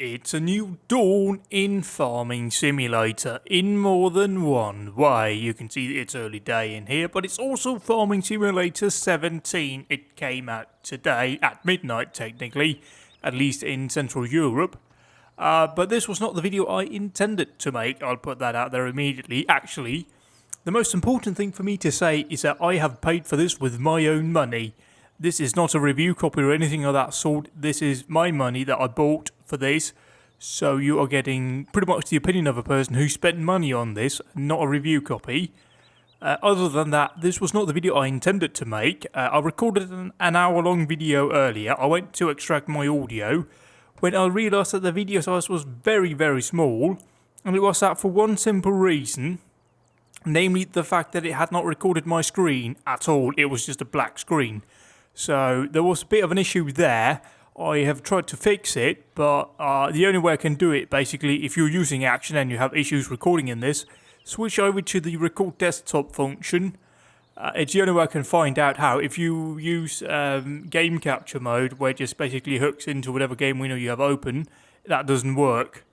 It's a new dawn in Farming Simulator in more than one way. You can see it's early day in here, but it's also Farming Simulator 17. It came out today at midnight, technically, at least in Central Europe. But this was not the video I intended to make. I'll put that out there immediately. Actually, the most important thing for me to say is that I have paid for this with my own money. This is not a review copy or anything of that sort. This is my money that I bought for this. So you are getting pretty much the opinion of a person who spent money on this, not a review copy. Other than that, this was not the video I intended to make. I recorded an hour-long video earlier. I went to extract my audio when I realised that the video size was very, very small. And it was that for one simple reason. Namely, the fact that it had not recorded my screen at all. It was just a black screen. So there was a bit of an issue there. I have tried to fix it, but the only way I can do it, basically, if you're using Action and you have issues recording in this, switch over to the record desktop function. It's the only way I can find out how. If you use game capture mode, where it just basically hooks into whatever game window you have open, that doesn't work.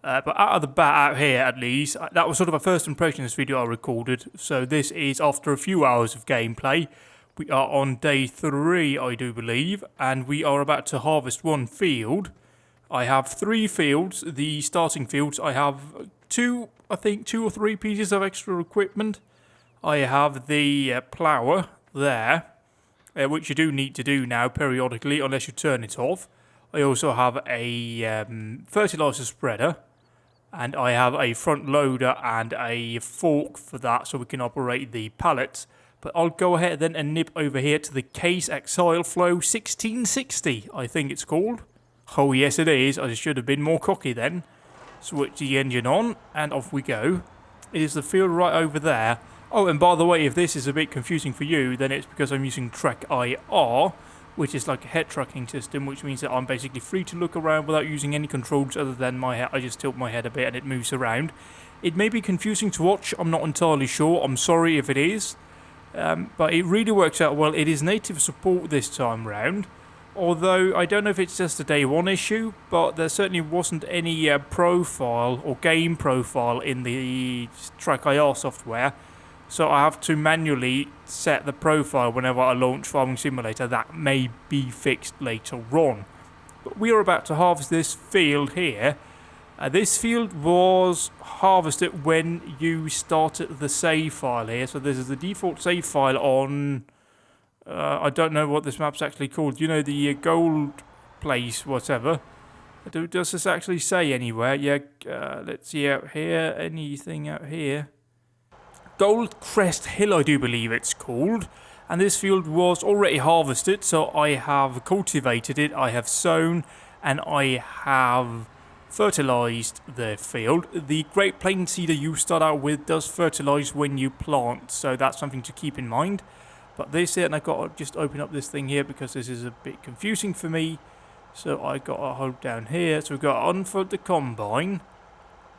But out of the bat out here, at least, that was sort of a first impression of this video I recorded. So this is after a few hours of gameplay. We are on day 3, I do believe, and we are about to harvest one field. I have 3 fields, the starting fields. I have two or 3 pieces of extra equipment. I have the plower there, which you do need to do now periodically, unless you turn it off. I also have a fertilizer spreader, and I have a front loader and a fork for that, so we can operate the pallets. But I'll go ahead then and nip over here to the Case Exile Flow 1660, I think it's called. Oh yes it is, I should have been more cocky then. Switch the engine on, and off we go. It is the field right over there. Oh, and by the way, if this is a bit confusing for you, then it's because I'm using Track IR, which is like a head tracking system, which means that I'm basically free to look around without using any controls other than my head. I just tilt my head a bit and it moves around. It may be confusing to watch, I'm not entirely sure, I'm sorry if it is. But it really works out well. It is native support this time round, although I don't know if it's just a day 1 issue, but there certainly wasn't any profile or game profile in the Track IR software, so I have to manually set the profile whenever I launch Farming Simulator. That may be fixed later on. But we are about to harvest this field here. This field was harvested when you started the save file here. So this is the default save file on... I don't know what this map's actually called. You know, the gold place, whatever. Does this actually say anywhere? Yeah, let's see out here. Anything out here? Gold Crest Hill, I do believe it's called. And this field was already harvested. So I have cultivated it. I have sown. And I have fertilized the field. The Great Plains seeder you start out with does fertilize when you plant, so that's something to keep in mind. But this here, and I've got to just open up this thing here because this is a bit confusing for me. So I got to hold down here. So we've got to unfold the combine,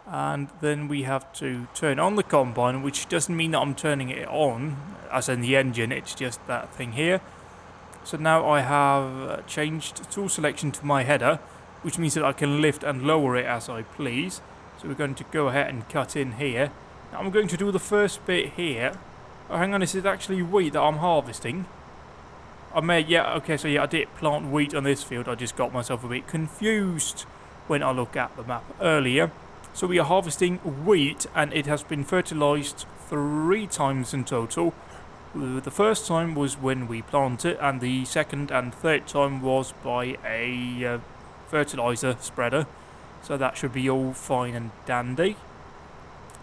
and then we have to turn on the combine, which doesn't mean that I'm turning it on, as in the engine. It's just that thing here. So now I have changed tool selection to my header, which means that I can lift and lower it as I please. So we're going to go ahead and cut in here. Now I'm going to do the first bit here. Oh, hang on, is it actually wheat that I'm harvesting? I did plant wheat on this field. I just got myself a bit confused when I looked at the map earlier. So we are harvesting wheat, and it has been fertilized 3 times in total. The first time was when we planted, and the second and third time was by a fertilizer spreader, so that should be all fine and dandy.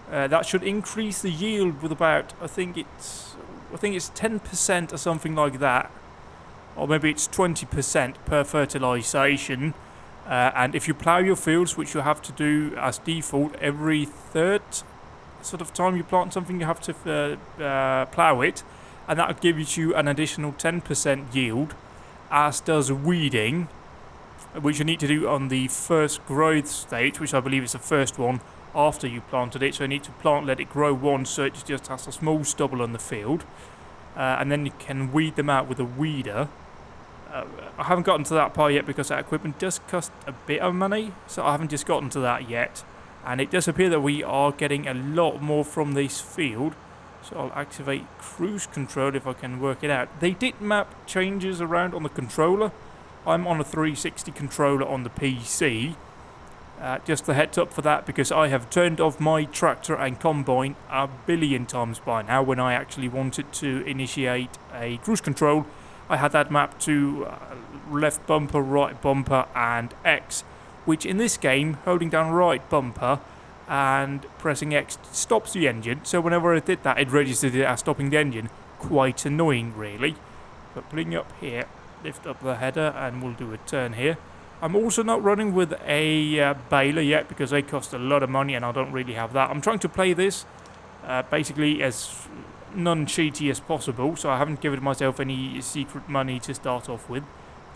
That should increase the yield with about I think it's 10% or something like that, or maybe it's 20% per fertilization. And if you plow your fields, which you have to do as default every 3rd sort of time you plant something, you have to plow it, and that gives you an additional 10% yield, as does weeding, which you need to do on the first growth stage, which I believe is the first one after you planted it. So you need to plant, let it grow once, so it just has a small stubble on the field, and then you can weed them out with a weeder. I haven't gotten to that part yet because that equipment does cost a bit of money, so I haven't just gotten to that yet. And it does appear that we are getting a lot more from this field, so I'll activate cruise control if I can work it out. They did map changes around on the controller. I'm on a 360 controller on the PC. Just a heads up for that, because I have turned off my tractor and combine a billion times by now. When I actually wanted to initiate a cruise control, I had that mapped to left bumper, right bumper and X, which in this game, holding down right bumper and pressing X stops the engine. So whenever I did that, it registered it as stopping the engine. Quite annoying, really. But pulling up here, lift up the header and we'll do a turn here. I'm also not running with a baler yet because they cost a lot of money and I don't really have that. I'm trying to play this basically as non-cheaty as possible, so I haven't given myself any secret money to start off with.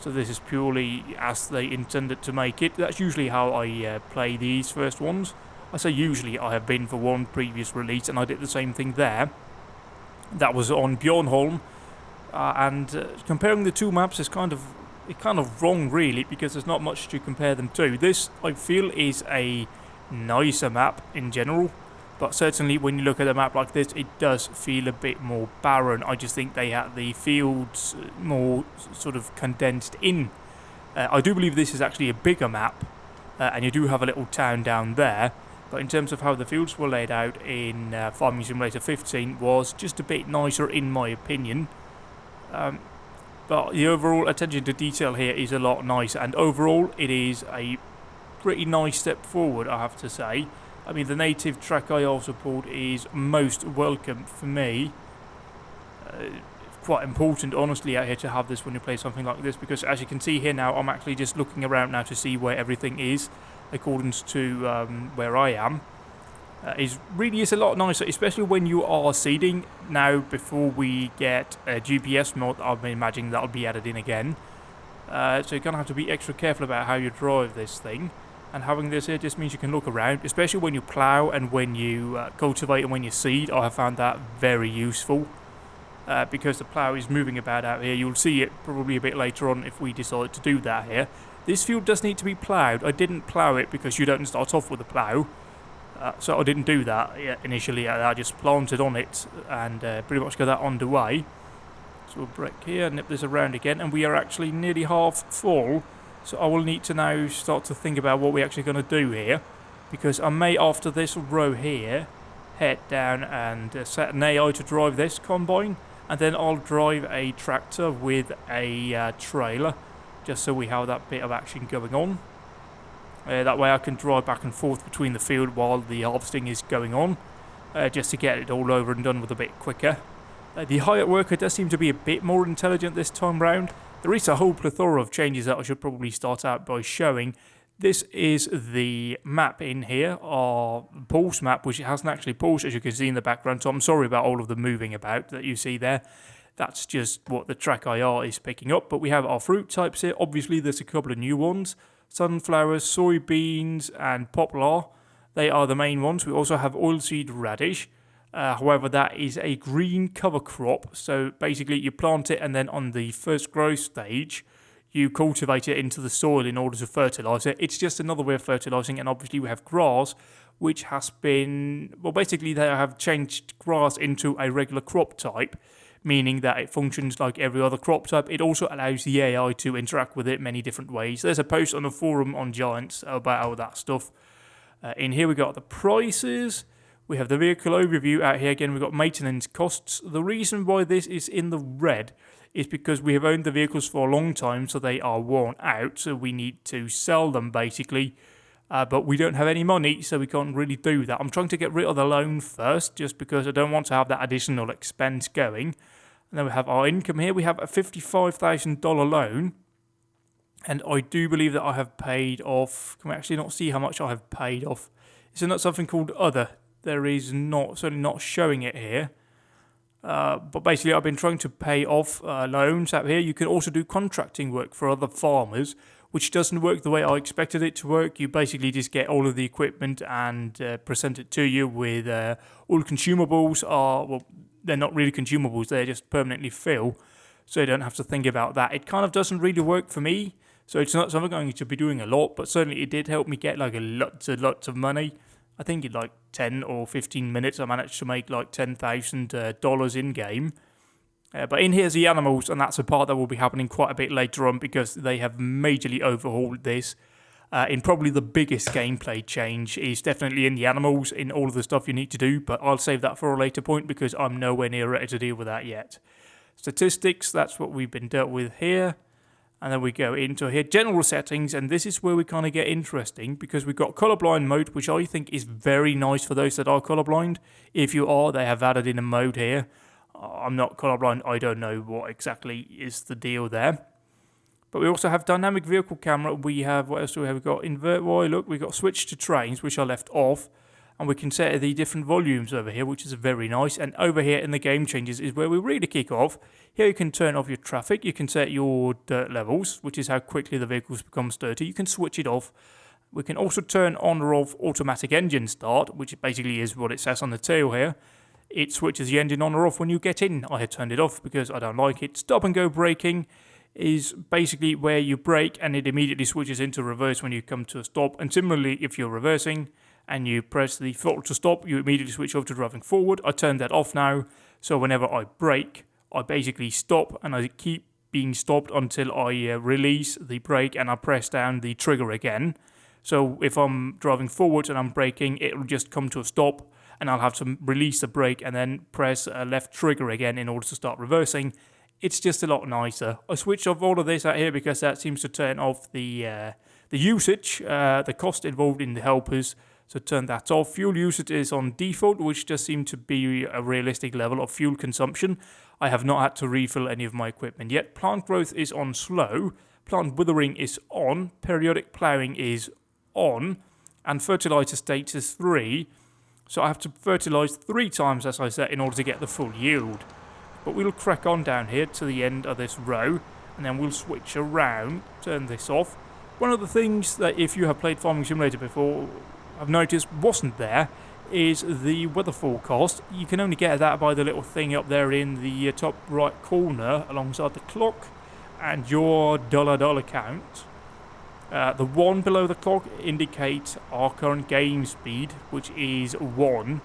So this is purely as they intended to make it. That's usually how I play these first ones. I say usually, I have been for one previous release and I did the same thing there. That was on Bjornholm. And comparing the two maps is kind of wrong, really, because there's not much to compare them to. This, I feel, is a nicer map in general, but certainly when you look at a map like this, it does feel a bit more barren. I just think they have the fields more sort of condensed in. I do believe this is actually a bigger map, and you do have a little town down there, but in terms of how the fields were laid out in Farming Simulator 15 was just a bit nicer in my opinion. But the overall attention to detail here is a lot nicer, and overall it is a pretty nice step forward, I have to say. I mean, the native TrackIR support is most welcome for me. Quite important, honestly, out here to have this when you play something like this, because as you can see here now, I'm actually just looking around now to see where everything is, according to where I am. It really is a lot nicer, especially when you are seeding. Now, before we get a GPS mod, I'm imagining that'll be added in again. So you're going to have to be extra careful about how you drive this thing. And having this here just means you can look around, especially when you plough and when you cultivate and when you seed. I have found that very useful. Because the plough is moving about out here. You'll see it probably a bit later on if we decide to do that here. This field does need to be ploughed. I didn't plough it because you don't start off with a plough. So I didn't do that initially. I just planted on it and pretty much got that underway. So we'll break here, nip this around again, and we are actually nearly half full. So I will need to now start to think about what we're actually going to do here, because I may, after this row here, head down and set an AI to drive this combine, and then I'll drive a tractor with a trailer, just so we have that bit of action going on. That way I can drive back and forth between the field while the harvesting is going on, just to get it all over and done with a bit quicker. The hired worker does seem to be a bit more intelligent this time round. There is a whole plethora of changes that I should probably start out by showing. This is the map in here, our pulse map, which it hasn't actually pulsed, as you can see in the background, so I'm sorry about all of the moving about that you see there. That's just what the TrackIR is picking up, but we have our fruit types here. Obviously there's a couple of new ones. Sunflowers, soybeans and poplar, they are the main ones. We also have oilseed radish. However, that is a green cover crop, so basically you plant it and then on the first growth stage you cultivate it into the soil in order to fertilise it. It's just another way of fertilising, and obviously we have grass, which has been, well, basically they have changed grass into a regular crop type, meaning that it functions like every other crop type. It also allows the AI to interact with it many different ways. There's a post on the forum on Giants about all that stuff. In here we got the prices. We have the vehicle overview. Out here again we've got maintenance costs. The reason why this is in the red is because we have owned the vehicles for a long time, so they are worn out, so we need to sell them basically. But we don't have any money, so we can't really do that. I'm trying to get rid of the loan first, just because I don't want to have that additional expense going. And then we have our income here. We have a $55,000 loan. And I do believe that I have paid off. Can we actually not see how much I have paid off? Is there not something called other? There is not, certainly not showing it here. But basically I've been trying to pay off loans out here. You can also do contracting work for other farmers, which doesn't work the way I expected it to work. You basically just get all of the equipment and present it to you with all consumables are, well, they're not really consumables, they're just permanently fill. so you don't have to think about that. It kind of doesn't really work for me, so it's not something I'm going to be doing a lot, but certainly it did help me get like lots of money. I think in like 10 or 15 minutes I managed to make like $10,000 in game. But in here's the animals, and that's a part that will be happening quite a bit later on because they have majorly overhauled this. In probably the biggest gameplay change is definitely in the animals, in all of the stuff you need to do, but I'll save that for a later point because I'm nowhere near ready to deal with that yet. Statistics, that's what we've been dealt with here. And then we go into here, general settings, and this is where we kind of get interesting because we've got colorblind mode, which I think is very nice for those that are colorblind. If you are, they have added in a mode here. I'm not colorblind, I don't know what exactly is the deal there. But we also have dynamic vehicle camera. We have, what else do we have? We've got invert Y, look, we've got switch to trains, which are left off. And we can set the different volumes over here, which is very nice. And over here in the game changes is where we really kick off. Here you can turn off your traffic. You can set your dirt levels, which is how quickly the vehicles become dirty. You can switch it off. We can also turn on or off automatic engine start, which basically is what it says on the tail here. It switches the engine on or off when you get in. I had turned it off because I don't like it. Stop and go braking is basically where you brake and it immediately switches into reverse when you come to a stop. And similarly, if you're reversing and you press the throttle to stop, you immediately switch over to driving forward. I turned that off now, so whenever I brake, I basically stop and I keep being stopped until I release the brake and I press down the trigger again. So if I'm driving forward and I'm braking, it will just come to a stop and I'll have to release the brake and then press left trigger again in order to start reversing. It's just a lot nicer. I switched off all of this out here because that seems to turn off the usage, the cost involved in the helpers. So turn that off. Fuel usage is on default, which does seem to be a realistic level of fuel consumption. I have not had to refill any of my equipment yet. Plant growth is on slow. Plant withering is on. Periodic ploughing is on. And fertilizer state is 3. So I have to fertilize 3 times, as I said, in order to get the full yield. But we'll crack on down here to the end of this row. And then we'll switch around, turn this off. One of the things that if you have played Farming Simulator before, I've noticed wasn't there is the weather forecast. You can only get that by the little thing up there in the top right corner alongside the clock and your dollar count. The 1 below the clock indicates our current game speed, which is 1.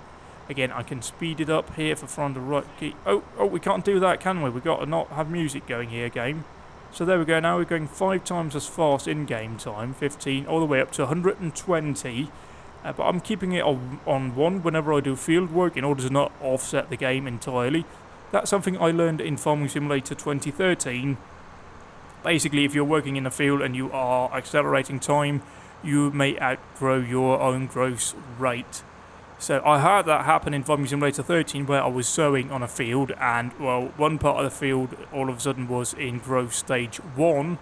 Again, I can speed it up here for front and right key. Oh, we can't do that, can we? We've got to not have music going here, game. So there we go, now we're going 5 times as fast in game time, 15, all the way up to 120. But I'm keeping it on 1 whenever I do field work in order to not offset the game entirely. That's something I learned in Farming Simulator 2013. Basically, if you're working in a field and you are accelerating time, you may outgrow your own growth rate. So I had that happen in Farming Simulator 13 where I was sowing on a field and, well, one part of the field all of a sudden was in growth stage 1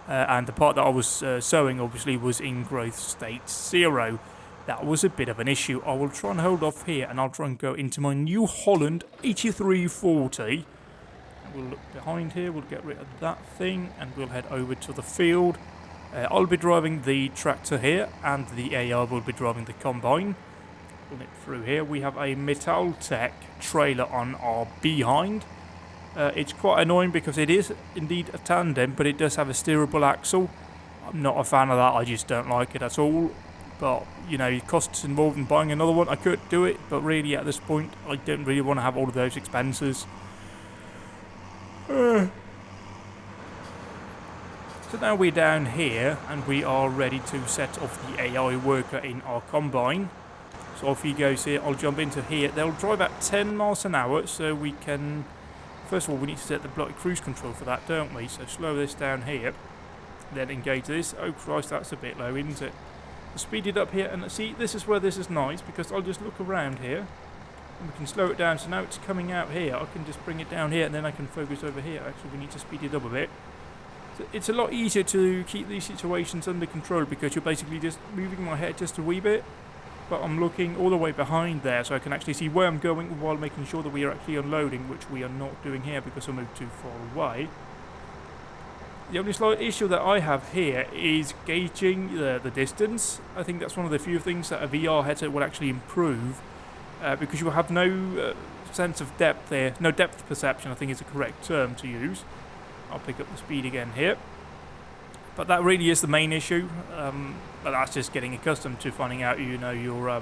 and the part that I was sowing obviously was in growth stage 0. That was a bit of an issue. I will try and hold off here and I'll try and go into my New Holland 8340. We'll look behind here, we'll get rid of that thing and we'll head over to the field. I'll be driving the tractor here and the AR will be driving the combine. We'll nip through here. We have a Metaltech trailer on our behind. It's quite annoying because it is indeed a tandem, but it does have a steerable axle. I'm not a fan of that, I just don't like it at all. But, you know, costs involved in buying another one. I could do it, but really at this point, I don't really want to have all of those expenses. So now we're down here, and we are ready to set off the AI worker in our combine. So off he goes here. I'll jump into here. They'll drive at 10 miles an hour, so we can... First of all, we need to set the bloody cruise control for that, don't we? So slow this down here. Then engage this. Oh Christ, that's a bit low, isn't it? Speed it up here, and see, this is where this is nice, because I'll just look around here, and we can slow it down, so now it's coming out here, I can just bring it down here, and then I can focus over here. Actually, we need to speed it up a bit. So it's a lot easier to keep these situations under control, because you're basically just moving my head just a wee bit, but I'm looking all the way behind there, so I can actually see where I'm going, while making sure that we are actually unloading, which we are not doing here, because I moved too far away. The only slight issue that I have here is gauging the distance. I think that's one of the few things that a VR headset will actually improve, because you will have no sense of depth there. No depth perception, I think is the correct term to use. I'll pick up the speed again here. But that really is the main issue. But that's just getting accustomed to finding out, you know, your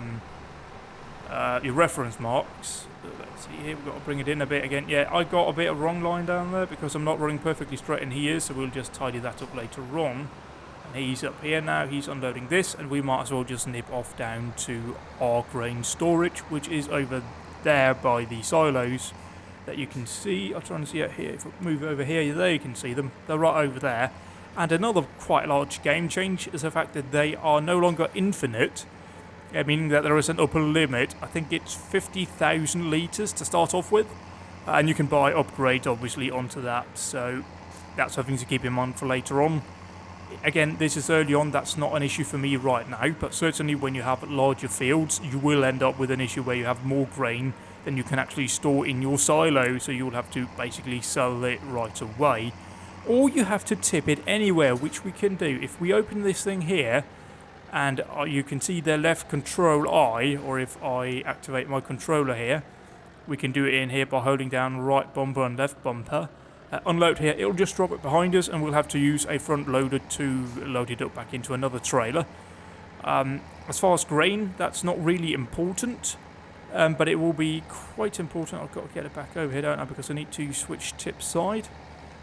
reference marks. Let's see here, we've got to bring it in a bit again. Yeah, I got a bit of wrong line down there because I'm not running perfectly straight, and he is, so we'll just tidy that up later on. And he's up here now, he's unloading this, and we might as well just nip off down to our grain storage, which is over there by the silos that you can see. I'll try and see it here. If I move over here, there you can see them. They're right over there. And another quite large game change is the fact that they are no longer infinite, meaning that there is an upper limit. I think it's 50,000 litres to start off with, and you can buy upgrades obviously onto that, so that's something to keep in mind for later on. Again, this is early on, that's not an issue for me right now, but certainly when you have larger fields, you will end up with an issue where you have more grain than you can actually store in your silo, so you'll have to basically sell it right away. Or you have to tip it anywhere, which we can do. If we open this thing here, and you can see the left control I, or if I activate my controller here, we can do it in here by holding down right bumper and left bumper. Unload here, it'll just drop it behind us, and we'll have to use a front loader to load it up back into another trailer. As far as grain, that's not really important, but it will be quite important. I've got to get it back over here, don't I, because I need to switch tip side.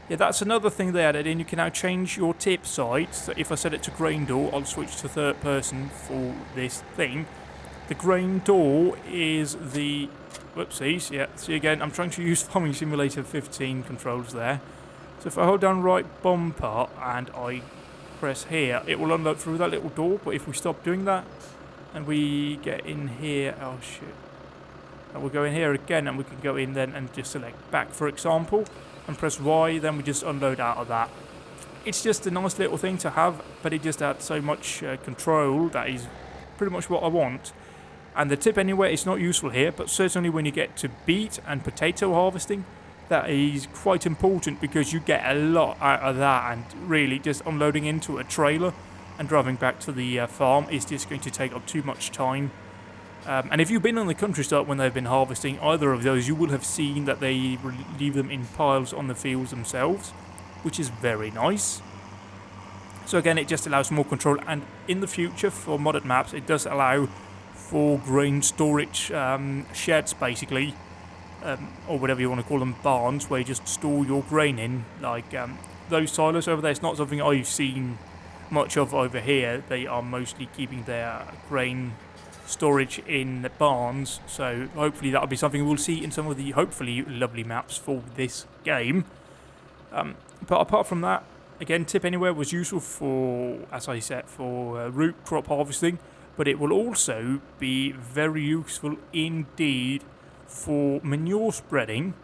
Yeah, that's another thing they added in. You can now change your tip side. So if I set it to grain door, I'll switch to third person for this thing. The grain door is the... Whoopsies, yeah. See again, I'm trying to use Farming Simulator 15 controls there. So if I hold down right bumper and I press here, it will unload through that little door. But if we stop doing that and we get in here... Oh, shit. And we'll go in here again, and we can go in then and just select back, for example, and press Y, then we just unload out of that. It's just a nice little thing to have, but it just adds so much control. That is pretty much what I want. And the tip anywhere is not useful here, but certainly when you get to beet and potato harvesting, that is quite important because you get a lot out of that, and really just unloading into a trailer and driving back to the farm is just going to take up too much time. And if you've been on the countryside when they've been harvesting either of those, you will have seen that they leave them in piles on the fields themselves, which is very nice. So again, it just allows more control, and in the future for modded maps, it does allow for grain storage sheds, basically, or whatever you want to call them, barns, where you just store your grain in, like those silos over there. It's not something I've seen much of over here. They are mostly keeping their grain storage in the barns, so hopefully that'll be something we'll see in some of the hopefully lovely maps for this game. But apart from that, again, tip anywhere was useful for, as I said, for root crop harvesting, but it will also be very useful indeed for manure spreading,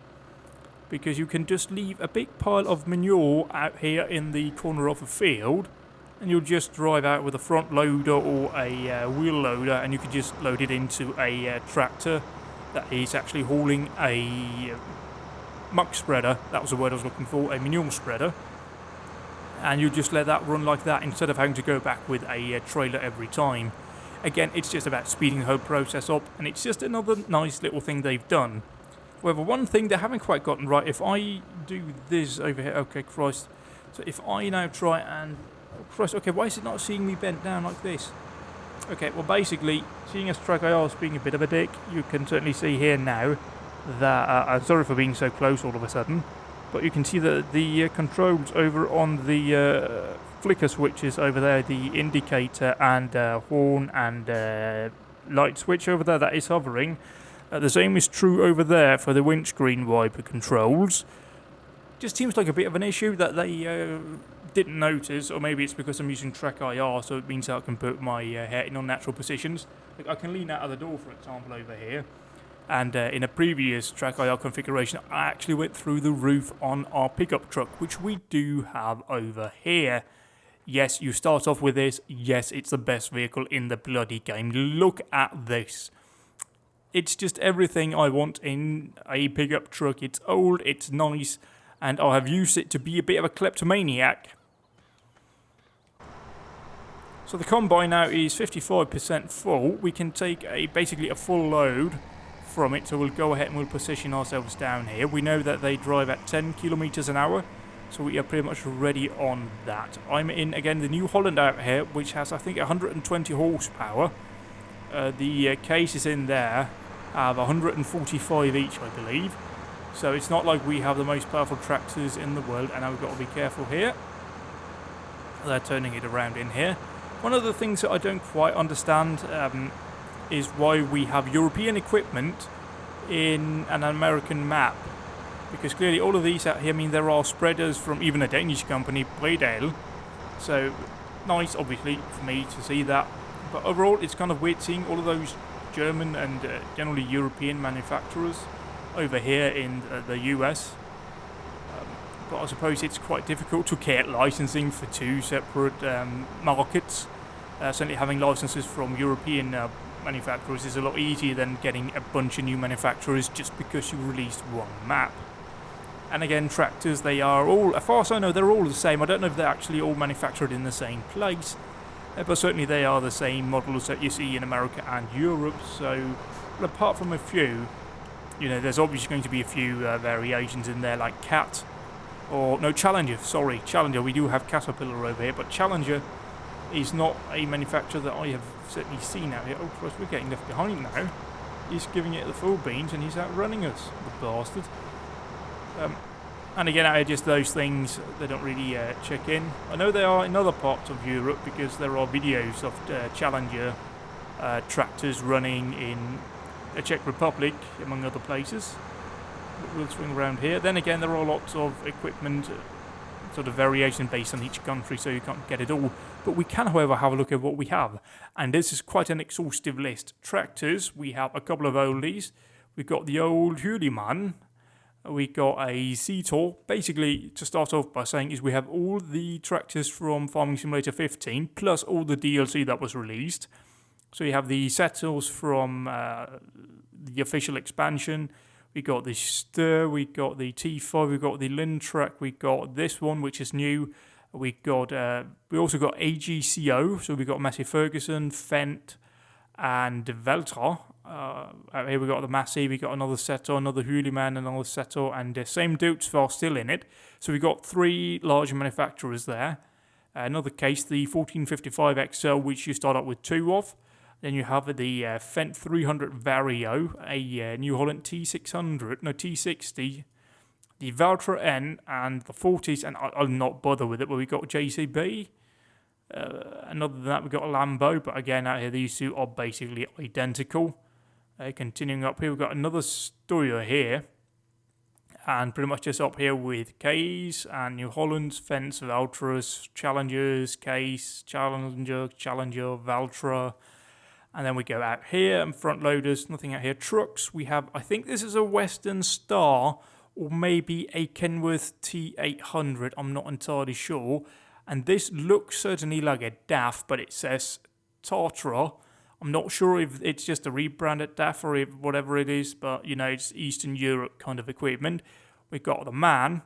because you can just leave a big pile of manure out here in the corner of a field, and you'll just drive out with a front loader or a wheel loader, and you can just load it into a tractor that is actually hauling a muck spreader. That was the word I was looking for, a manure spreader. And you just let that run like that instead of having to go back with a trailer every time. Again, it's just about speeding the whole process up, and it's just another nice little thing they've done. However, one thing they haven't quite gotten right, if I do this over here, okay, Christ. So if I now try and... Oh, Christ, okay, why is it not seeing me bent down like this? Okay, well, basically, seeing as Track-IR is being a bit of a dick, you can certainly see here now that... I'm sorry for being so close all of a sudden, but you can see that the controls over on the flicker switches over there, the indicator and horn and light switch over there, that is hovering. The same is true over there for the windscreen wiper controls. Just seems like a bit of an issue that they didn't notice, or maybe it's because I'm using Track-IR, so it means I can put my head in unnatural positions. Like I can lean out of the door, for example, over here. And in a previous Track-IR configuration, I actually went through the roof on our pickup truck, which we do have over here. Yes, you start off with this. Yes, it's the best vehicle in the bloody game. Look at this. It's just everything I want in a pickup truck. It's old, it's nice, and I have used it to be a bit of a kleptomaniac. So the combine now is 55% full. We can take basically a full load from it, so we'll go ahead and we'll position ourselves down here. We know that they drive at 10 kilometers an hour, So we are pretty much ready on that. I'm in, again, the New Holland out here, which has, I think, 120 horsepower. The cases in there have 145 each, I believe. So it's not like we have the most powerful tractors in the world, and now we've got to be careful here. They're turning it around in here. One of the things that I don't quite understand is why we have European equipment in an American map. Because clearly all of these out here, I mean, there are spreaders from even a Danish company, Bredal. So nice, obviously, for me to see that. But overall, it's kind of weird seeing all of those German and generally European manufacturers over here in the US. But I suppose it's quite difficult to get licensing for two separate markets. Certainly having licenses from European manufacturers is a lot easier than getting a bunch of new manufacturers just because you released one map. And again, tractors, they are all, as far as I know, they're all the same. I don't know if they're actually all manufactured in the same place, but certainly they are the same models that you see in America and Europe. So, well, apart from a few, you know, there's obviously going to be a few variations in there, like Cat, or no, Challenger. Sorry, Challenger. We do have Caterpillar over here, but Challenger is not a manufacturer that I have certainly seen out here. Oh, Christ, we're getting left behind now. He's giving it the full beans, and he's outrunning us, the bastard. And again, out here, just those things, they don't really check in. I know they are in other parts of Europe because there are videos of Challenger tractors running in the Czech Republic, among other places. We'll swing around here. Then again, there are lots of equipment, sort of variation based on each country, so you can't get it all. But we can, however, have a look at what we have. And this is quite an exhaustive list. Tractors, we have a couple of oldies. We've got the old Hürlimann. We got a Zetor. Basically, to start off by saying, is we have all the tractors from Farming Simulator 15, plus all the DLC that was released. So you have the Zetos from the official expansion. We got the Stir, we got the T5, we got the Lindtrak, we got this one, which is new. We also got AGCO, so we got Massey Ferguson, Fendt, and Valtra. Out here we got the Massey, we got another Zetor, another Hürlimann, another Zetor, and the same Dukes are still in it. So we got three large manufacturers there. Another case, the 1455 XL, which you start up with two of. Then you have the Fendt 300 Vario, a New Holland T60, the Valtra N, and the 40s, and I'll not bother with it, but we got JCB. And other than that, we got a Lambo, but again, out here, these two are basically identical. Continuing up here, we've got another Steyr here, and pretty much just up here with Case and New Hollands, Fendts, Valtras, Challengers, Case, Challenger, Valtra. And then we go out here, and front loaders, nothing out here. Trucks, we have, I think this is a Western Star, or maybe a Kenworth T800, I'm not entirely sure. And this looks certainly like a DAF, but it says Tatra. I'm not sure if it's just a rebranded DAF or if whatever it is, but, you know, it's Eastern Europe kind of equipment. We got the MAN,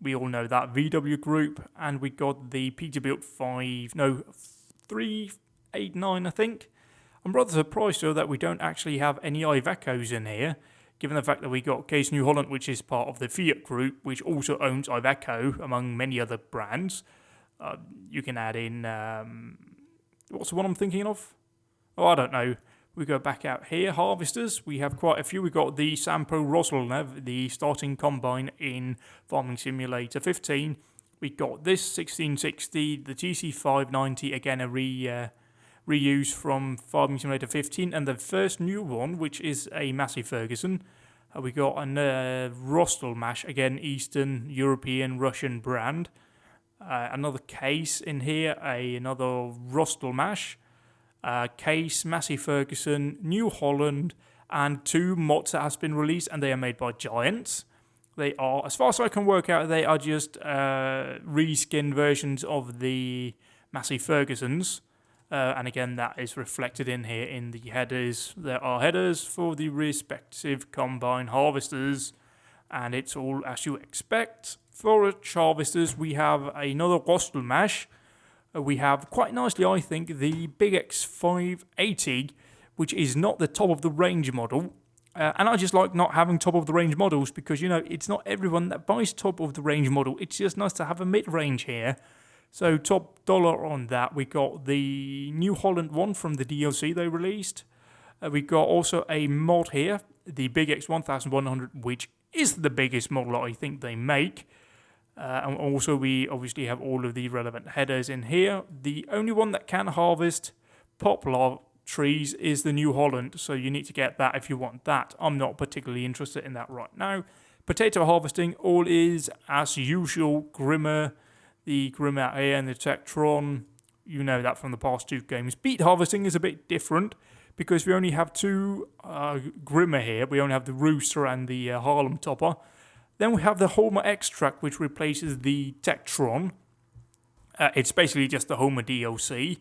we all know that, VW Group, and we got the Peterbilt 389, I think. I'm rather surprised, though, that we don't actually have any Ivecos in here, given the fact that we got Case New Holland, which is part of the Fiat Group, which also owns Iveco, among many other brands. You can add in, what's the one I'm thinking of? Oh, I don't know. We go back out here. Harvesters, we have quite a few. We got the Sampo Roselnev, the starting combine in Farming Simulator 15. We got this 1660, the TC590, again a reuse from Farming Simulator 15, and the first new one, which is a Massey Ferguson. We got a Rostelmash, again Eastern European Russian brand. Another Case in here, another Rostelmash. Case, Massey Ferguson, New Holland, and two mods that has been released, and they are made by Giants. They are, as far as I can work out, they are just reskinned versions of the Massey Fergusons. And again, that is reflected in here in the headers. There are headers for the respective combine harvesters, and it's all as you expect. Forage harvesters, we have another Rostelmash. We have, quite nicely, I think, the Big X580, which is not the top of the range model. And I just like not having top-of-the-range models because, you know, it's not everyone that buys top-of-the-range model. It's just nice to have a mid-range here. So top dollar on that, we got the New Holland one from the DLC they released. We got also a mod here, the Big X 1100, which is the biggest model I think they make. And also we obviously have all of the relevant headers in here. The only one that can harvest poplar trees is the New Holland, so you need to get that if you want that. I'm not particularly interested in that right now. Potato harvesting, all is as usual. Grimmer, the Grim out here and the Tektron, you know that from the past 2 games. Beet harvesting is a bit different because we only have 2 Grimmer here. We only have the Rooster and the Harlem Topper. Then we have the Homer Extract, which replaces the Tektron. It's basically just the Homer DLC.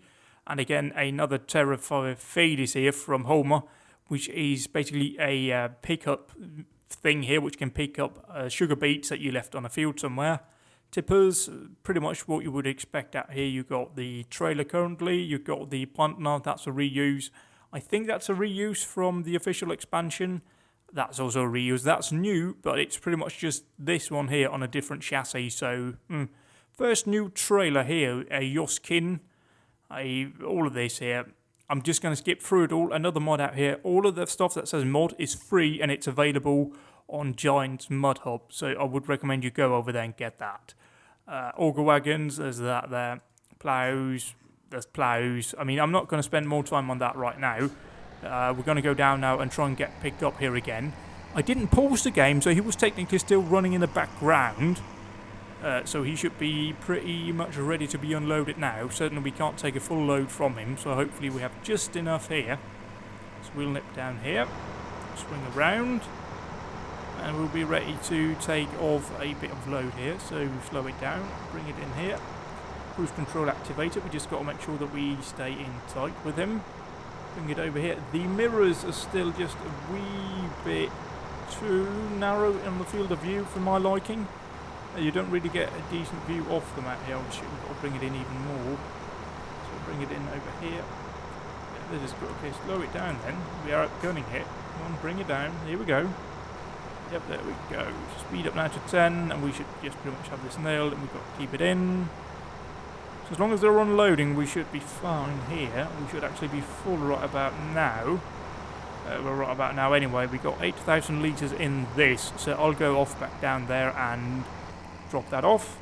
And again, another Terraphade is here from Homer, which is basically a pickup thing here, which can pick up sugar beets that you left on a field somewhere. Tippers, pretty much what you would expect out here. You've got the trailer currently, you've got the Planter, that's a reuse. I think that's a reuse from the official expansion. That's also a reuse. That's new, but it's pretty much just this one here on a different chassis. So, first new trailer here, a Yoskin. All of this here, I'm just going to skip through it all. Another mod out here. All of the stuff that says mod is free and it's available on Giant's Mud Hub. So I would recommend you go over there and get that. Auger wagons, there's that there. Plows, there's plows. I mean, I'm not going to spend more time on that right now. We're going to go down now and try and get picked up here again. I didn't pause the game, so he was technically still running in the background. So he should be pretty much ready to be unloaded now. Certainly we can't take a full load from him, so hopefully we have just enough here. So we'll nip down here, swing around, and we'll be ready to take off a bit of load here. So slow it down, bring it in here. Cruise control activated, we just got to make sure that we stay in tight with him. Bring it over here. The mirrors are still just a wee bit too narrow in the field of view for my liking. You don't really get a decent view of them out here. I'll bring it in even more. So bring it in over here. Yeah, this is good. Okay, slow it down then. We are gunning it. Come on, bring it down. Here we go. Yep, there we go. Speed up now to 10, and we should just pretty much have this nailed, and we've got to keep it in. So as long as they're unloading, we should be fine here. We should actually be full right about now. We're right about now anyway. We got 8,000 litres in this, so I'll go off back down there and drop that off.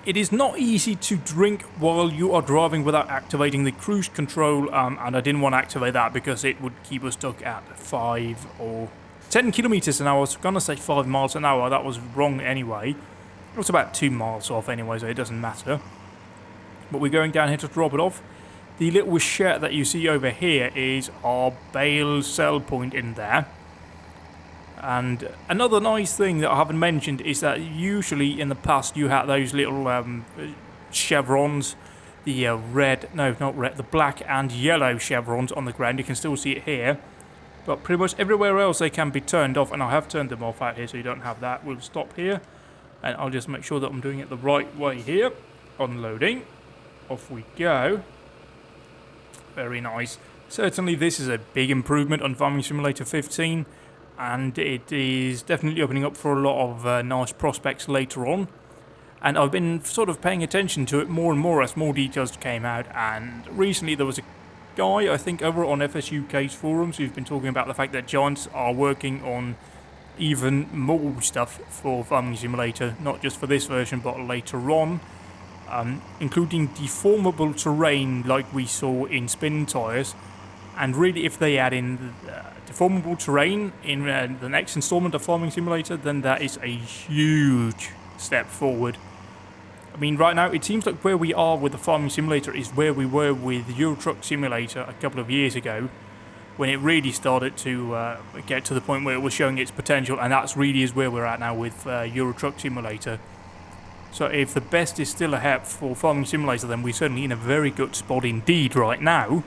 It is not easy to drink while you are driving without activating the cruise control, and I didn't want to activate that because it would keep us stuck at 5 or 10 kilometers an hour. I was going to say 5 miles an hour. That was wrong anyway. It was about 2 miles off anyway, so it doesn't matter. But we're going down here to drop it off. The little shed that you see over here is our bale sell point in there. And another nice thing that I haven't mentioned is that usually in the past you had those little chevrons, the the black and yellow chevrons on the ground. You can still see it here. But pretty much everywhere else they can be turned off, and I have turned them off out here so you don't have that. We'll stop here, and I'll just make sure that I'm doing it the right way here. Unloading. Off we go. Very nice. Certainly this is a big improvement on Farming Simulator 15. And it is definitely opening up for a lot of nice prospects later on. And I've been sort of paying attention to it more and more as more details came out. And recently there was a guy, I think over on FSUK's forums, who's been talking about the fact that Giants are working on even more stuff for Farming Simulator. Not just for this version, but later on. Including deformable terrain like we saw in Spin Tires. And really, if they add in deformable terrain in the next installment of Farming Simulator, then that is a huge step forward. I mean, right now, it seems like where we are with the Farming Simulator is where we were with Euro Truck Simulator a couple of years ago, when it really started to get to the point where it was showing its potential, and that's really is where we're at now with Euro Truck Simulator. So if the best is still ahead for Farming Simulator, then we're certainly in a very good spot indeed right now.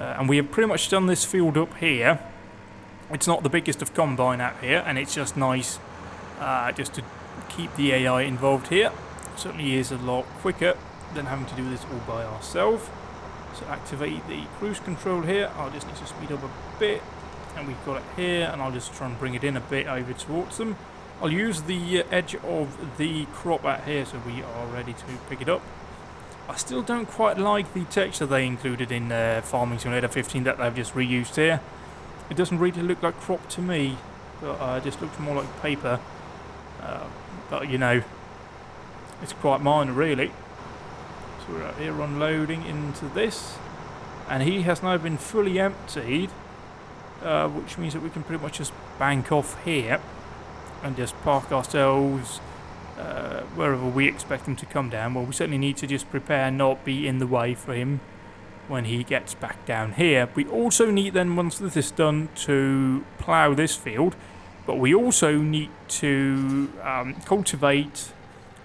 And we have pretty much done this field up here. It's not the biggest of combine out here, and it's just nice just to keep the AI involved here. Certainly is a lot quicker than having to do this all by ourselves. So activate the cruise control here. I'll just need to speed up a bit, and we've got it here, and I'll just try and bring it in a bit over towards them. I'll use the edge of the crop out here so we are ready to pick it up. I still don't quite like the texture they included in Farming Simulator 15 that they've just reused here. It doesn't really look like crop to me, but it just looks more like paper. But you know, it's quite minor really. So we're out here unloading into this, and he has now been fully emptied, which means that we can pretty much just bank off here and just park ourselves wherever we expect him to come down. Well, we certainly need to just prepare not be in the way for him when he gets back down here. We also need then, once this is done, to plough this field, but we also need to cultivate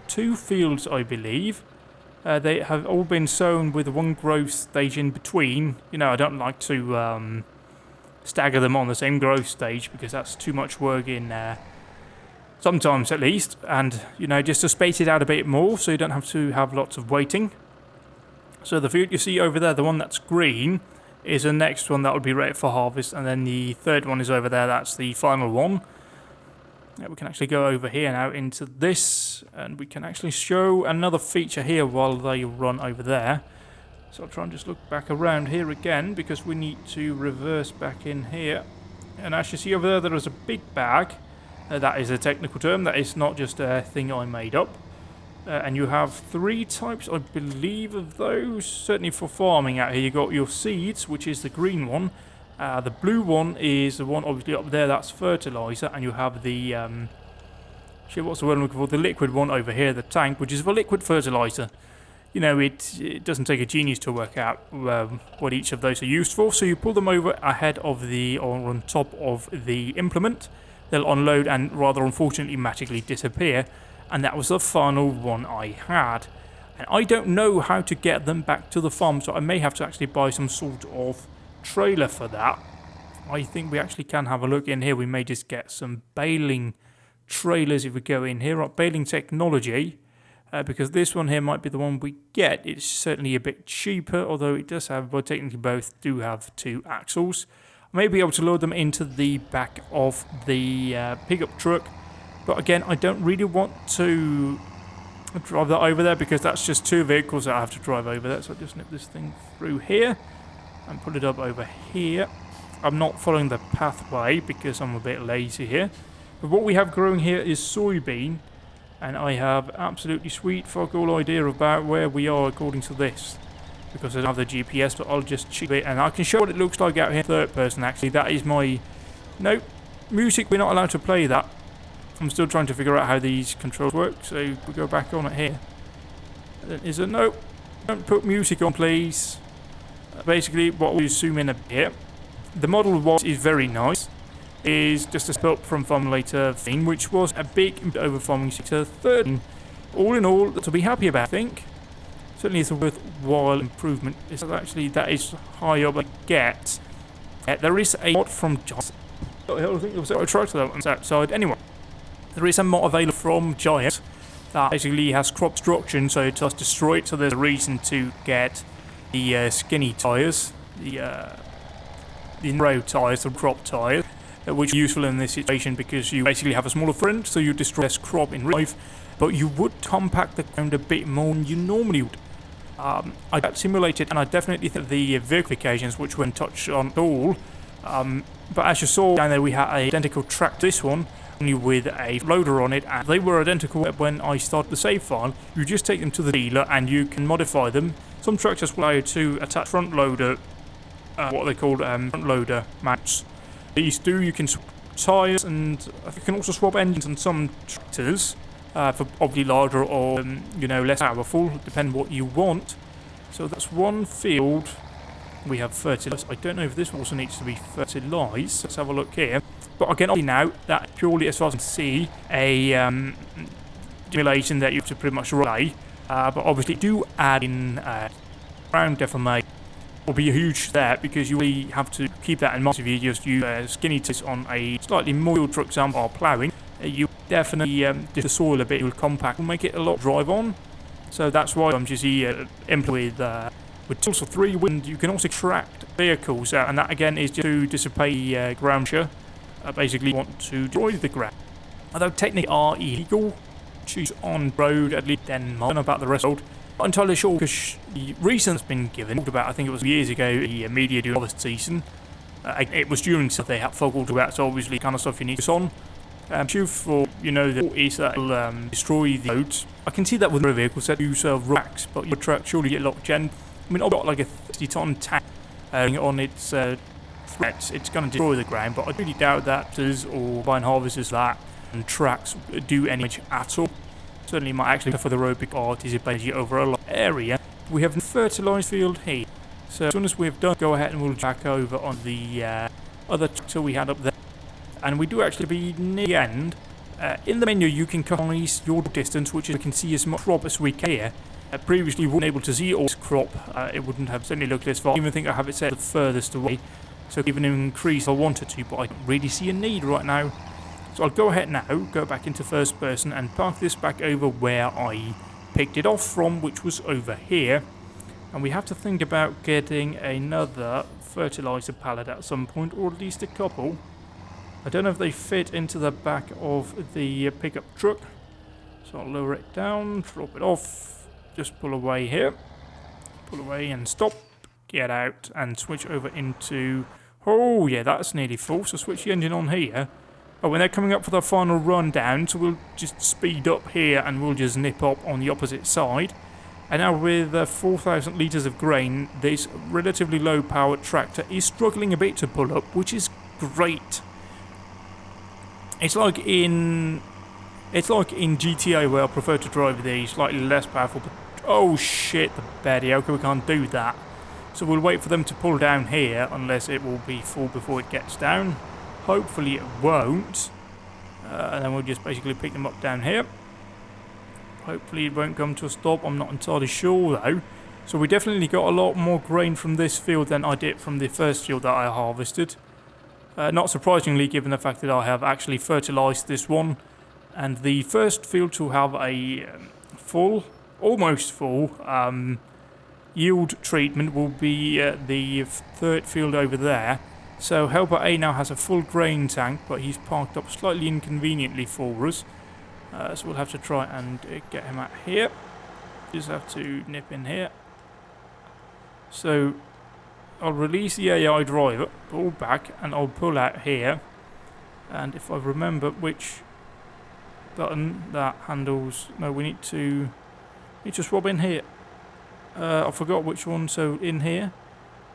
2 fields, I believe. They have all been sown with one growth stage in between. You know, I don't like to stagger them on the same growth stage because that's too much work in sometimes at least, and you know, just to space it out a bit more so you don't have to have lots of waiting. So the field you see over there, the one that's green, is the next one that would be ready for harvest, and then the third one is over there, that's the final one. Yeah, we can actually go over here now into this, and we can actually show another feature here while they run over there. So I'll try and just look back around here again, because we need to reverse back in here. And as you see over there is a big bag. That is a technical term, that is not just a thing I made up. And you have 3 types, I believe, of those. Certainly for farming out here, you got your seeds, which is the green one. The blue one is the one obviously up there, that's fertilizer. And you have the, what's the word I'm looking for? The liquid one over here, the tank, which is for liquid fertilizer. You know, it doesn't take a genius to work out what each of those are used for. So you pull them over ahead of the, or on top of the implement. They'll unload and rather unfortunately magically disappear. And that was the final one I had. And I don't know how to get them back to the farm, so I may have to actually buy some sort of trailer for that. I think we actually can have a look in here. We may just get some baling trailers if we go in here. Baling technology, because this one here might be the one we get. It's certainly a bit cheaper, although it does have, well, technically both do have 2 axles. I may be able to load them into the back of the pickup truck. But again, I don't really want to drive that over there because that's just 2 vehicles that I have to drive over there. So I'll just nip this thing through here and put it up over here. I'm not following the pathway because I'm a bit lazy here. But what we have growing here is soybean. And I have absolutely sweet fuck all idea about where we are according to this. Because I don't have the GPS, but I'll just check it. And I can show what it looks like out here in third person actually. That is my... No, music, we're not allowed to play that. I'm still trying to figure out how these controls work, so we go back on it here. Is it no? Don't put music on, please. Basically, what we zoom in a bit. The Model Y is very nice. Is just a step up from Farming Simulator 15, which was a big over Farming Simulator 13. All in all, to be happy about, I think. Certainly, it's a worthwhile improvement. It's actually that is high up I get. There is a mod from Giant. I think there was a tractor on that side. Anyway. There is a mod available from Giant that basically has crop destruction, so it does destroy it, so there's a reason to get the skinny tyres, the road tyres, the crop tyres, which are useful in this situation because you basically have a smaller footprint, so you destroy less crop in real life, but you would compact the ground a bit more than you normally would. I got simulated, and I definitely think the vehicle occasions, which weren't touched on at all, but as you saw down there, we had an identical track to this one, with a loader on it, and they were identical when I started the save file. You just take them to the dealer and you can modify them. Some tractors will allow you to attach front loader, what they call front loader mounts. These do, you can swap tyres, and you can also swap engines on some tractors for obviously larger or you know, less powerful, depending what you want. So that's one field. We have fertilized. I don't know if this also needs to be fertilized. Let's have a look here. But again, now that purely as far as I can see, a simulation that you have to pretty much relay. But obviously, do add in ground deformation will be a huge step because you really have to keep that in mind. If you just use skinny tires on a slightly more wheeled, for example, or ploughing, you definitely just the soil a bit. You'll compact, will make it a lot drive on. So that's why I'm just here implement with With tools for 3 wind, you can also tract vehicles out, and that again is just to dissipate ground pressure. Basically want to destroy the ground. Although technically are illegal, choose on road, at least Denmark. I don't know about the rest of the world. Not entirely sure, because the reason it's been given, about, I think it was years ago, the media during this season. It was during stuff they had focal about, so obviously kind of stuff you need to on. Truth for, the is that it'll destroy the roads. I can see that with the vehicles that use racks, but your truck surely get locked gen. I mean, I've got like a 30-ton tank on its threats. It's going to destroy the ground, but I really doubt that or vine harvesters that and tracks do any damage at all. Certainly might actually for the road because it is basically over a lot area. We have a fertilised field here. So as soon as we've done, go ahead and we'll back over on the other tractor we had up there. And we do actually be near the end. In the menu you can customize your distance, which you can see as much crop as we can here. Previously, we weren't able to see all this crop. It wouldn't have certainly looked this far. I even think I have it set the furthest away. So even increase if I wanted to, but I don't really see a need right now. So I'll go ahead now, go back into first person and park this back over where I picked it off from, which was over here. And we have to think about getting another fertilizer pallet at some point, or at least a couple. I don't know if they fit into the back of the pickup truck. So I'll lower it down, drop it off. Just pull away here, pull away and stop, get out and switch over into, oh yeah, that's nearly full, so switch the engine on here. Oh, when they're coming up for the final run down, so we'll just speed up here and we'll just nip up on the opposite side. And now with 4,000 litres of grain, this relatively low powered tractor is struggling a bit to pull up, which is great. It's like in GTA where I prefer to drive these, slightly less powerful, but oh shit, the Betty, okay, we can't do that. So we'll wait for them to pull down here, unless it will be full before it gets down. Hopefully it won't. And then we'll just basically pick them up down here. Hopefully it won't come to a stop, I'm not entirely sure though. So we definitely got a lot more grain from this field than I did from the first field that I harvested. Not surprisingly, given the fact that I have actually fertilised this one. And the first field to have a almost full yield treatment will be the third field over there. So Helper A now has a full grain tank, but he's parked up slightly inconveniently for us. So we'll have to try and get him out here. Just have to nip in here. So I'll release the AI driver, pull back, and I'll pull out here. And if I remember which button that handles, no, we need to swap in here. I forgot which one. So in here,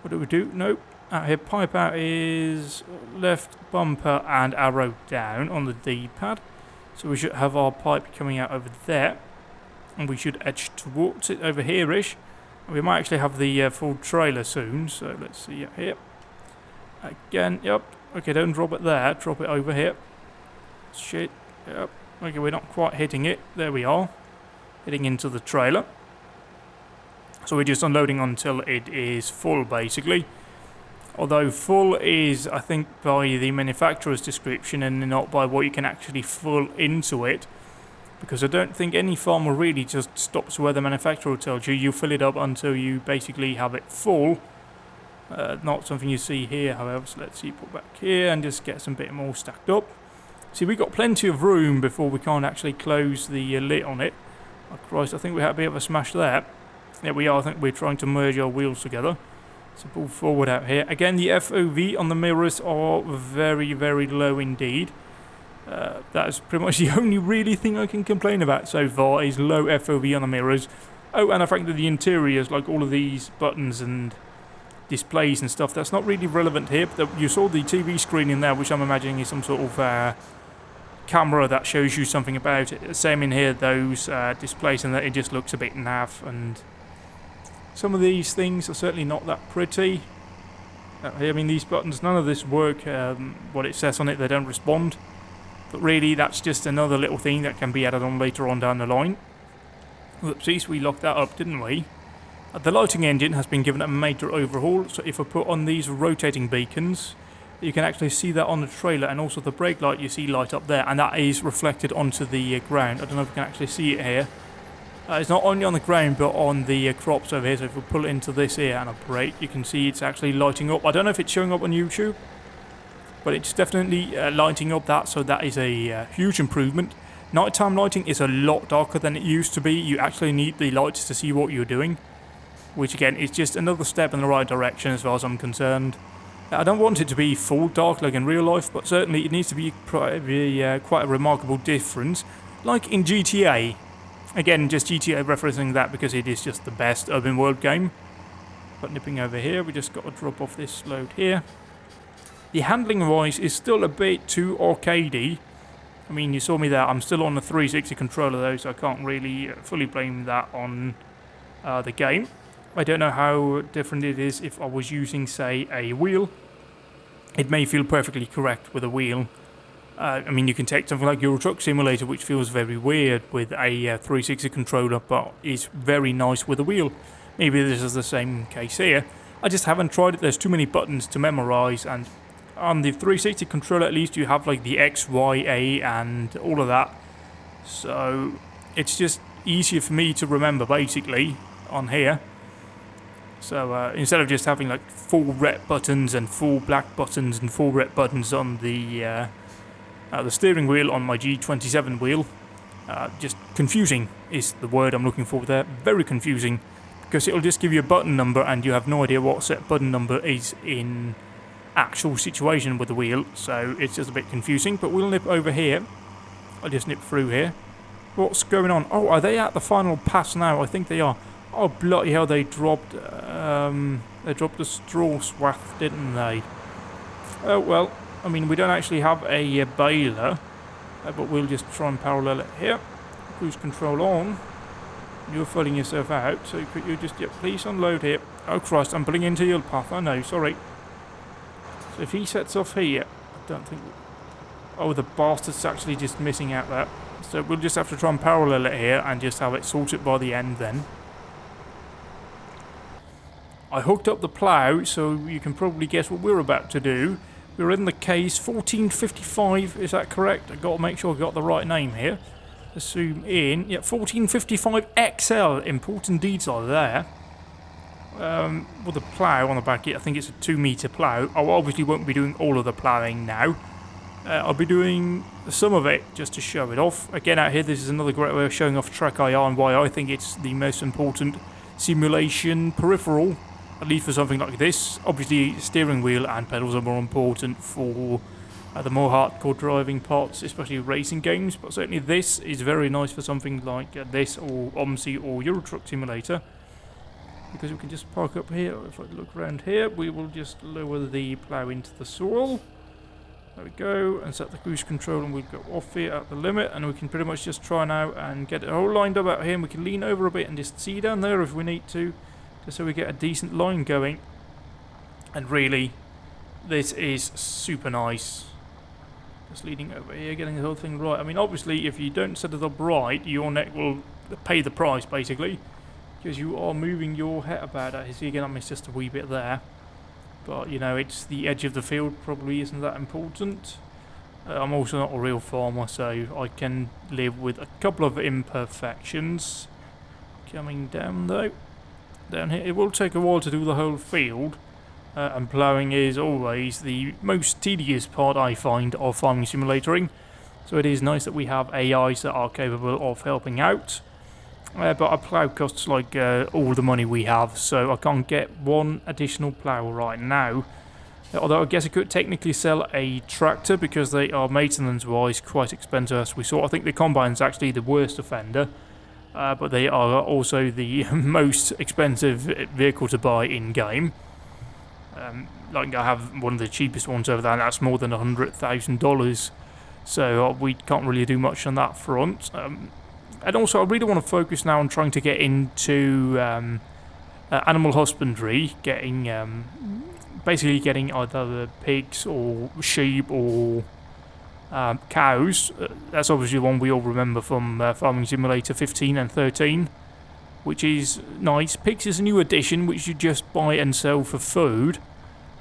what do we do? Nope. Out here, pipe out is left bumper and arrow down on the D-pad. So we should have our pipe coming out over there, and we should edge towards it over here-ish. And we might actually have the full trailer soon. So let's see here. Again, yep. Okay, don't drop it there. Drop it over here. Shit. Yep. Okay, we're not quite hitting it. There we are. Hitting into the trailer. So we're just unloading until it is full, basically. Although full is, I think, by the manufacturer's description and not by what you can actually fill into it. Because I don't think any farmer really just stops where the manufacturer tells you. You fill it up until you basically have it full. Not something you see here, however. So let's see, put back here and just get some bit more stacked up. See, we got plenty of room before we can't actually close the lid on it. Oh Christ, I think we had a bit of a smash there. There we are, I think we're trying to merge our wheels together. So pull forward out here. Again, the FOV on the mirrors are very, very low indeed. That is pretty much the only really thing I can complain about so far is low FOV on the mirrors. Oh, and I think that the interiors, like all of these buttons and displays and stuff, that's not really relevant here. But you saw the TV screen in there, which I'm imagining is some sort of camera that shows you something about it. Same in here, those displays, and that it just looks a bit naff, and some of these things are certainly not that pretty. I mean, these buttons, none of this work. What it says on it, they don't respond. But really, that's just another little thing that can be added on later on down the line. Whoopsies, we locked that up, didn't we? The lighting engine has been given a major overhaul, so if I put on these rotating beacons, you can actually see that on the trailer, and also the brake light you see light up there, and that is reflected onto the ground. I don't know if you can actually see it here. It's not only on the ground but on the crops over here, so if we pull it into this here and operate, you can see it's actually lighting up. I don't know if it's showing up on YouTube, but it's definitely lighting up that, so that is a huge improvement. Nighttime lighting is a lot darker than it used to be. You actually need the lights to see what you're doing, which again is just another step in the right direction as far as I'm concerned. I don't want it to be full dark like in real life, but certainly it needs to be quite a remarkable difference, like in GTA. Again, just GTA referencing that because it is just the best open world game. But nipping over here, we just got to drop off this load here. The handling wise is still a bit too arcadey. I mean, you saw me there, I'm still on the 360 controller though, so I can't really fully blame that on the game. I don't know how different it is if I was using, say, a wheel. It may feel perfectly correct with a wheel. I mean, you can take something like Euro Truck Simulator, which feels very weird with a 360 controller, but is very nice with a wheel. Maybe this is the same case here. I just haven't tried it. There's too many buttons to memorize, and on the 360 controller, at least you have like the X, Y, A, and all of that. So it's just easier for me to remember, basically, on here. So instead of just having like 4 red buttons and 4 black buttons and 4 red buttons on the steering wheel on my G27 wheel, just confusing is the word I'm looking for there. Very confusing, because it'll just give you a button number and you have no idea what set button number is in actual situation with the wheel. So it's just a bit confusing, but we'll nip over here. I'll just nip through here. What's going on? Oh, are they at the final pass now? I think they are. Oh, bloody hell, they dropped the straw swath, didn't they? Oh, well, I mean, we don't actually have a baler, but we'll just try and parallel it here. Cruise control on. You're filling yourself out, so could you just, please unload here. Oh, Christ, I'm pulling into your path. I know, sorry. So if he sets off here, I don't think... Oh, the bastard's actually just missing out there. So we'll just have to try and parallel it here and just have it sorted by the end then. I hooked up the plough, so you can probably guess what we're about to do. We're in the case 1455, is that correct? I've got to make sure I've got the right name here. Let's zoom in. Yeah, 1455 XL, important detail there. With the plough on the back here, I think it's a 2-metre plough. I obviously won't be doing all of the ploughing now. I'll be doing some of it just to show it off. Again, out here, this is another great way of showing off Track-IR and why I think it's the most important simulation peripheral. At least for something like this. Obviously, steering wheel and pedals are more important for the more hardcore driving parts, especially racing games. But certainly this is very nice for something like this, or OMSI, or Euro Truck Simulator. Because we can just park up here. If I look around here, we will just lower the plough into the soil. There we go, and set the cruise control, and we'll go off here at the limit, and we can pretty much just try now and get it all lined up out here, and we can lean over a bit and just see down there if we need to. So we get a decent line going, and really this is super nice. Just leading over here, getting the whole thing right. I mean, obviously if you don't set it up right, your neck will pay the price basically, because you are moving your head about. I see again I missed just a wee bit there, but you know, it's the edge of the field, probably isn't that important. I'm also not a real farmer, so I can live with a couple of imperfections. Coming down though. Down here, it will take a while to do the whole field, and ploughing is always the most tedious part I find of farming simulatoring, so it is nice that we have AIs that are capable of helping out, but a plough costs like all the money we have, so I can't get one additional plough right now, although I guess I could technically sell a tractor because they are maintenance wise quite expensive, as we saw. I think the combine's actually the worst offender. But they are also the most expensive vehicle to buy in-game. Like I have one of the cheapest ones over there, and that's more than $100,000. So we can't really do much on that front. And also I really want to focus now on trying to get into animal husbandry, basically getting either the pigs or sheep or cows. That's obviously one we all remember from Farming Simulator 15 and 13, which is nice. Pigs is a new addition which you just buy and sell for food.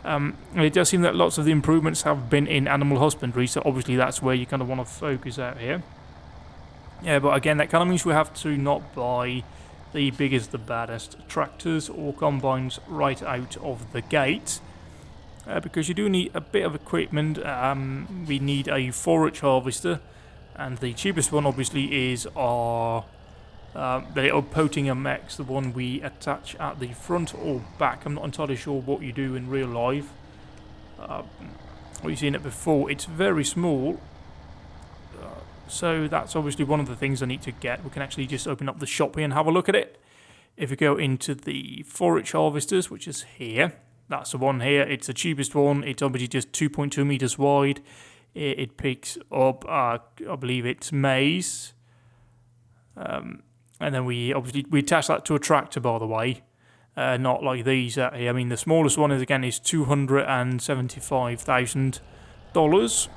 And it does seem that lots of the improvements have been in animal husbandry, so obviously that's where you kind of want to focus out here. Yeah, but again, that kind of means we have to not buy the biggest, the baddest tractors or combines right out of the gate. Because you do need a bit of equipment. We need a forage harvester, and the cheapest one obviously is our the little Potinger Max, the one we attach at the front or back. I'm not entirely sure what you do in real life. We've seen it before. It's very small, so that's obviously one of the things I need to get. We can actually just open up the shop here and have a look at it. If we go into the forage harvesters, which is here. That's the one here. It's the cheapest one. It's obviously just 2.2 meters wide. It picks up, I believe it's maize. And then we attach that to a tractor, by the way. Not like these here. I mean, the smallest one is $275,000.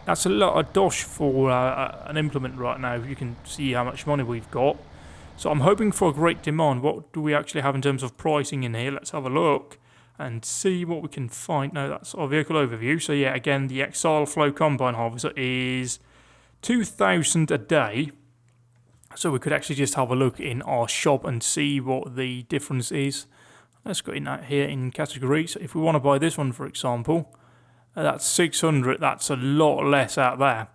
That's a lot of dosh for an implement right now. You can see how much money we've got. So I'm hoping for a great demand. What do we actually have in terms of pricing in here? Let's have a look and see what we can find. No, that's our vehicle overview. So yeah, again, the Exile Flow Combine Harvester is $2,000 a day. So we could actually just have a look in our shop and see what the difference is. Let's go in that here in categories. So if we want to buy this one, for example, that's $600. That's a lot less out there.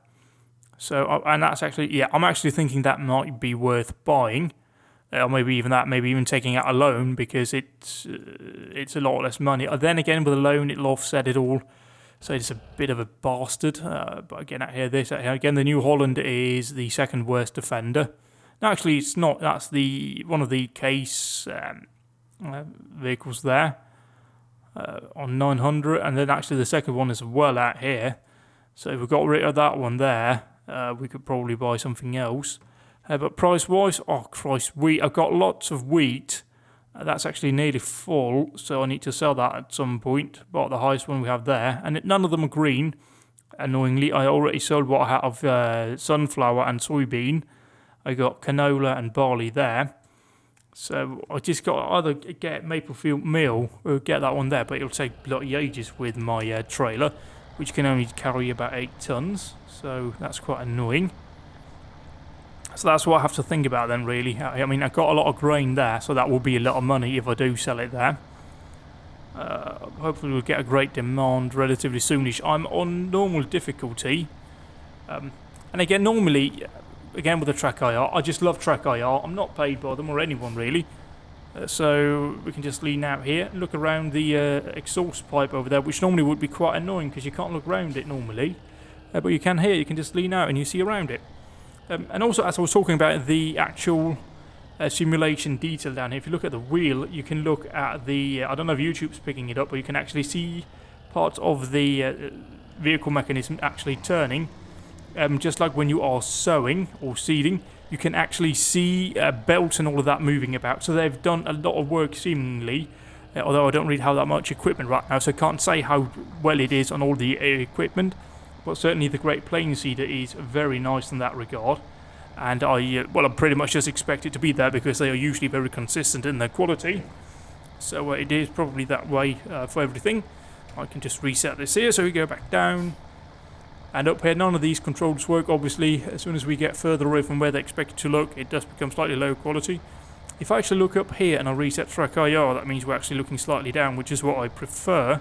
So, and that's actually, yeah, I'm actually thinking that might be worth buying. Or maybe even that, maybe even taking out a loan, because it's a lot less money. Then again, with a loan, it'll offset it all. So it's a bit of a bastard. But again, out here, again, the New Holland is the second worst defender. No, actually, it's not. That's one of the case vehicles there on 900, and then actually the second one is well out here. So if we got rid of that one there, we could probably buy something else. But price-wise, oh Christ, wheat. I've got lots of wheat. That's actually nearly full, so I need to sell that at some point. Bought the highest one we have there, and none of them are green. Annoyingly, I already sold what I have of sunflower and soybean. I got canola and barley there. So I just got to either get Maplefield Mill or get that one there, but it'll take bloody ages with my trailer, which can only carry about 8 tons. So that's quite annoying. So that's what I have to think about then, really. I mean, I've got a lot of grain there, so that will be a lot of money if I do sell it there. Hopefully we'll get a great demand relatively soonish. I'm on normal difficulty. And again, normally, again with the Track IR, I just love Track IR. I'm not paid by them or anyone, really. So we can just lean out here and look around the exhaust pipe over there, which normally would be quite annoying because you can't look around it normally. But you can here, you can just lean out and you see around it. And also, as I was talking about the actual simulation detail down here, if you look at the wheel, you can look at the, I don't know if YouTube's picking it up, but you can actually see parts of the vehicle mechanism actually turning. Just like when you are sewing or seeding, you can actually see belts and all of that moving about. So they've done a lot of work seemingly, although I don't really have that much equipment right now, so I can't say how well it is on all the equipment. But certainly the Great Plains Seeder is very nice in that regard. And I pretty much just expect it to be there because they are usually very consistent in their quality. So it is probably that way for everything. I can just reset this here, so we go back down. And up here, none of these controls work, obviously. As soon as we get further away from where they expect it to look, it does become slightly low quality. If I actually look up here and I reset Track IR, that means we're actually looking slightly down, which is what I prefer.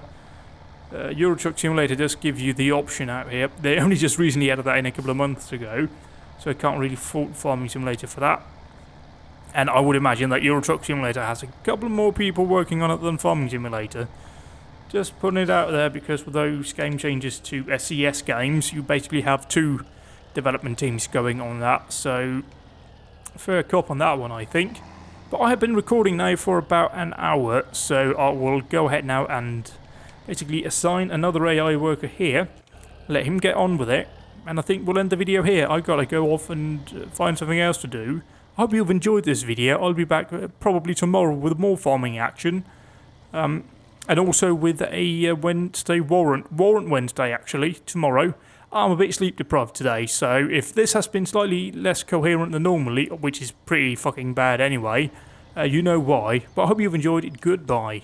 Euro Truck Simulator does give you the option out here. They only just recently added that in a couple of months ago, so I can't really fault Farming Simulator for that. And I would imagine that Euro Truck Simulator has a couple more people working on it than Farming Simulator. Just putting it out there, because with those game changes to SCS games, you basically have 2 development teams going on that, so fair cop on that one, I think. But I have been recording now for about an hour, so I will go ahead now and basically assign another AI worker here, let him get on with it, and I think we'll end the video here. I've got to go off and find something else to do. I hope you've enjoyed this video. I'll be back probably tomorrow with more farming action. And also with a Wednesday Warrant Wednesday, actually, tomorrow. I'm a bit sleep deprived today, so if this has been slightly less coherent than normally, which is pretty fucking bad anyway, you know why. But I hope you've enjoyed it. Goodbye.